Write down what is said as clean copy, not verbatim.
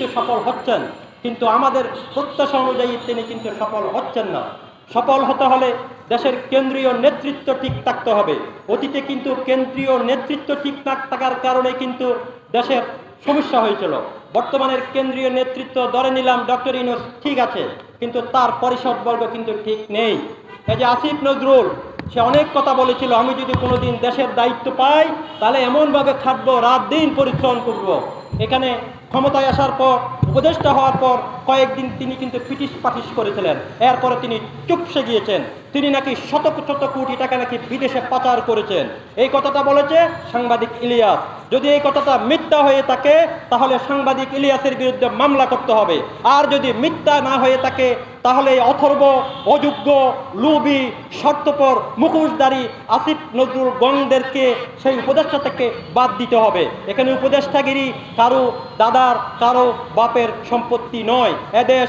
কিন্তু সফল হচ্ছেন, কিন্তু আমাদের প্রত্যাশা অনুযায়ী তিনি কিন্তু সফল হচ্ছেন না। সফল হতে হলে দেশের কেন্দ্রীয় নেতৃত্ব ঠিক থাকতে হবে। অতীতে কিন্তু কেন্দ্রীয় নেতৃত্ব ঠিক না থাকার কারণে কিন্তু দেশের সমস্যা হয়েছিল। বর্তমানের কেন্দ্রীয় নেতৃত্ব ধরে নিলাম ডক্টর ইউনূস ঠিক আছে, কিন্তু তার পরিষদবর্গ কিন্তু ঠিক নেই। এই যে আসিফ নজরুল, সে অনেক কথা বলেছিল, আমি যদি কোনোদিন দেশের দায়িত্ব পাই তাহলে এমনভাবে খাটবো, রাত দিন পরিশ্রম করব। এখানে ক্ষমতায় আসার পর, উপদেষ্টা হওয়ার পর কয়েকদিন তিনি কিন্তু পিটিশ পাটিশ করেছিলেন, এরপরে তিনি চুপসে গিয়েছেন। তিনি নাকি শত শত কোটি টাকা নাকি বিদেশে পাচার করেছেন, এই কথাটা বলেছে সাংবাদিক ইলিয়াস। যদি এই কথাটা মিথ্যা হয়ে থাকে তাহলে সাংবাদিক ইলিয়াসের বিরুদ্ধে মামলা করতে হবে। আর যদি মিথ্যা না হয়ে থাকে তাহলে অথর্ব, অযোগ্য, লোভী, স্বার্থপর, মুখোশধারী আসিফ নজরুল গণদেরকে সেই উপদেষ্টা থেকে বাদ দিতে হবে। এখানে উপদেষ্টাগিরি কারো দাদার, কারো বাপের সম্পত্তি নয়। এদেশ